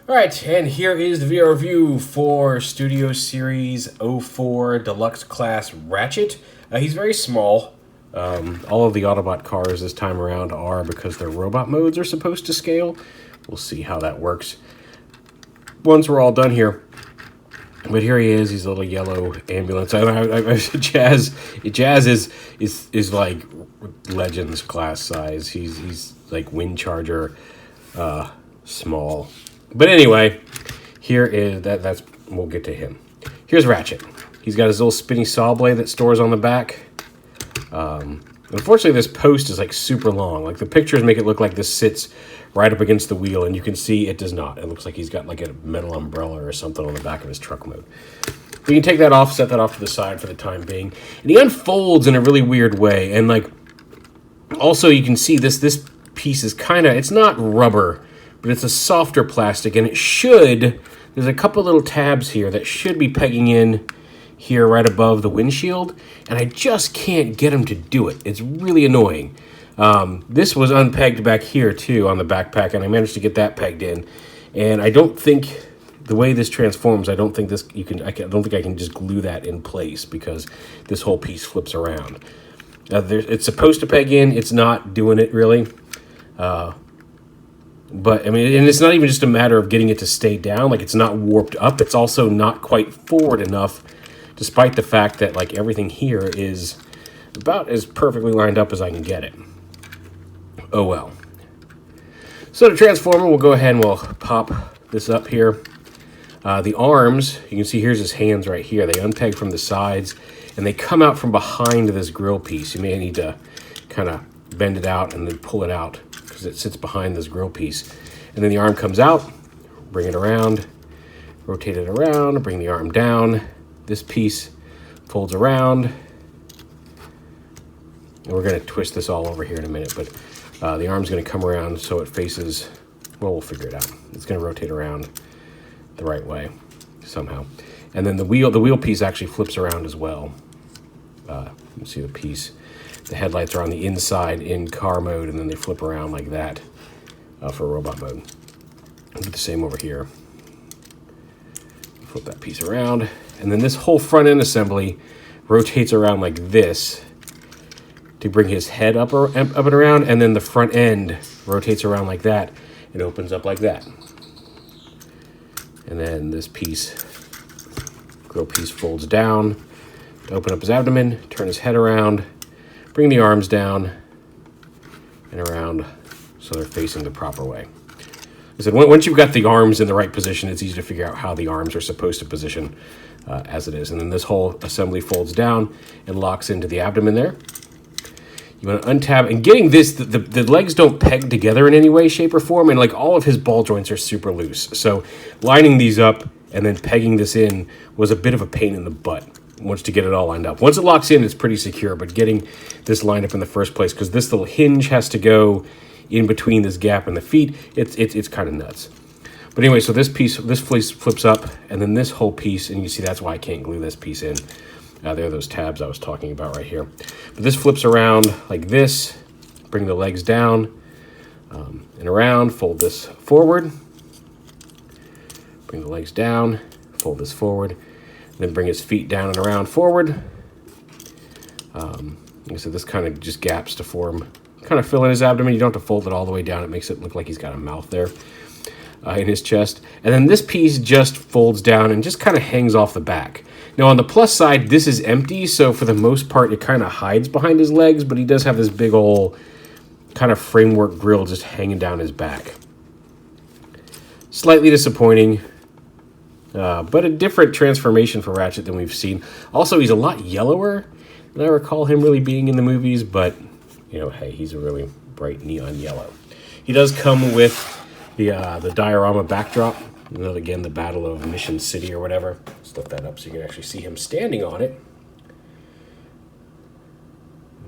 Alright, and here is the video review for Studio Series 04 Deluxe Class Ratchet. He's very small. All of the Autobot cars this time around are, because their robot modes are supposed to scale. We'll see how that works once we're all done here. But here he is. He's a little yellow ambulance. Jazz is like Legends class size. He's like Wind Charger small. But anyway, here is that's we'll get to him. Here's Ratchet. He's got his little spinny saw blade that stores on the back. Unfortunately, this post is like super long. Like the pictures make it look like this sits right up against the wheel, and you can see it does not. It looks like he's got like a metal umbrella or something on the back of his truck mode. We can take that off, set that off to the side for the time being. And he unfolds in a really weird way. And like, also you can see this piece is kind of, it's not rubber, but it's a softer plastic, and it should, there's a couple little tabs here that should be pegging in here right above the windshield, and I just can't get them to do it. It's really annoying. This was unpegged back here too on the backpack, and I managed to get that pegged in. And I don't think the way this transforms, I don't think this I don't think I can just glue that in place, because this whole piece flips around. It's supposed to peg in. It's not doing it really. But I mean, and it's not even just a matter of getting it to stay down. Like, it's not warped up. It's also not quite forward enough, despite the fact that like everything here is about as perfectly lined up as I can get it. Oh well. So the transformer, we'll go ahead and we'll pop this up here. The arms, you can see here's his hands right here. They unpeg from the sides, and they come out from behind this grill piece. You may need to kind of bend it out and then pull it out, because it sits behind this grill piece. And then the arm comes out, bring it around, rotate it around, bring the arm down. This piece folds around. And we're going to twist this all over here in a minute, but the arm's going to come around so it faces, well, we'll figure it out. It's going to rotate around the right way somehow. And then the wheel piece actually flips around as well. You can see the piece. The headlights are on the inside in car mode, and then they flip around like that for robot mode. I'll do the same over here. Flip that piece around, and then this whole front end assembly rotates around like this to bring his head up and around, and then the front end rotates around like that and opens up like that. And then this grill piece folds down to open up his abdomen, turn his head around, bring the arms down and around so they're facing the proper way. I said, once you've got the arms in the right position, it's easy to figure out how the arms are supposed to position as it is. And then this whole assembly folds down and locks into the abdomen there. You want to untab, and getting this, the legs don't peg together in any way, shape, or form, and like all of his ball joints are super loose. So lining these up and then pegging this in was a bit of a pain in the butt once to get it all lined up. Once it locks in, it's pretty secure, but getting this lined up in the first place, because this little hinge has to go in between this gap and the feet, it's kind of nuts. But anyway, so this flips up, and then this whole piece, and you see that's why I can't glue this piece in. There are those tabs I was talking about right here. But this flips around like this, bring the legs down and around, fold this forward, bring the legs down, fold this forward, then bring his feet down and around forward. Like I said, this kind of just gaps to form, kind of fill in his abdomen. You don't have to fold it all the way down. It makes it look like he's got a mouth there in his chest. And then this piece just folds down and just kind of hangs off the back. Now on the plus side, this is empty, so for the most part, it kind of hides behind his legs, but he does have this big old kind of framework grill just hanging down his back. Slightly disappointing. But a different transformation for Ratchet than we've seen. Also, he's a lot yellower than I recall him really being in the movies, but, you know, hey, he's a really bright neon yellow. He does come with the diorama backdrop. You know, again, the Battle of Mission City or whatever. Let's lift that up so you can actually see him standing on it.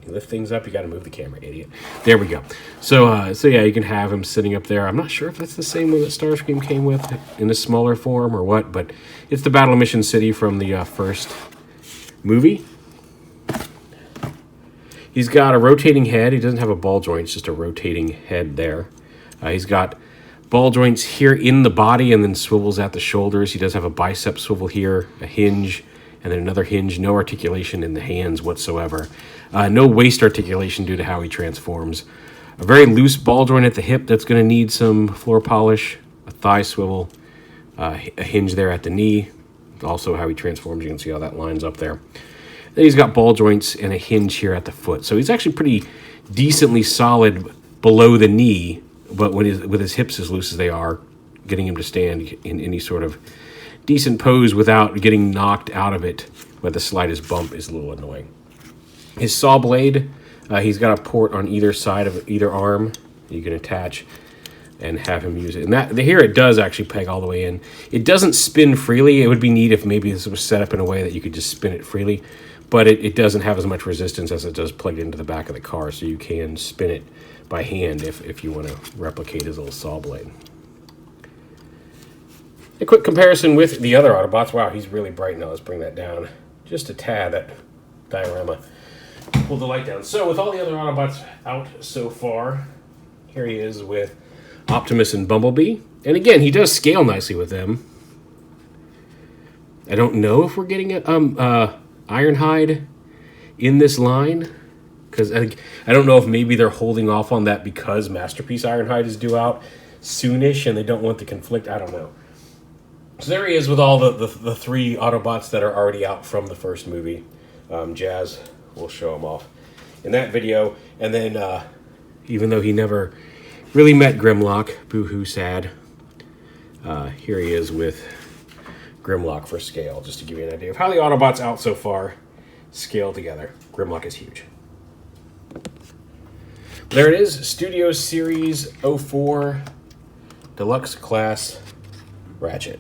You lift things up, you got to move the camera, idiot. There we go. So yeah, you can have him sitting up there. I'm not sure if that's the same one that Starscream came with in a smaller form or what, but it's the Battle of Mission City from the first movie. He's got a rotating head. He doesn't have a ball joint, it's just a rotating head there. He's got ball joints here in the body and then swivels at the shoulders. He does have a bicep swivel here, a hinge, and then another hinge. No articulation in the hands whatsoever. No waist articulation due to how he transforms. A very loose ball joint at the hip that's going to need some floor polish. A thigh swivel, a hinge there at the knee. Also how he transforms, you can see how that lines up there. Then he's got ball joints and a hinge here at the foot. So he's actually pretty decently solid below the knee, but with his hips as loose as they are, getting him to stand in any sort of decent pose without getting knocked out of it by the slightest bump is a little annoying. His saw blade, he's got a port on either side of either arm you can attach and have him use it. And that here it does actually peg all the way in. It doesn't spin freely. It would be neat if maybe this was set up in a way that you could just spin it freely, but it doesn't have as much resistance as it does plugged into the back of the car, so you can spin it by hand if you want to replicate his little saw blade. A quick comparison with the other Autobots. Wow, he's really bright now. Let's bring that down just a tad, that diorama. Pull the light down. So with all the other Autobots out so far, here he is with Optimus and Bumblebee. And again, he does scale nicely with them. I don't know if we're getting it Ironhide in this line, because I don't know if maybe they're holding off on that because Masterpiece Ironhide is due out soonish and they don't want the conflict. I don't know. So there he is with all the three Autobots that are already out from the first movie. Jazz will show him off in that video. And then even though he never really met Grimlock, boo-hoo, sad, here he is with Grimlock for scale, just to give you an idea of how the Autobots out so far scale together. Grimlock is huge. There it is, Studio Series 04 Deluxe Class Ratchet.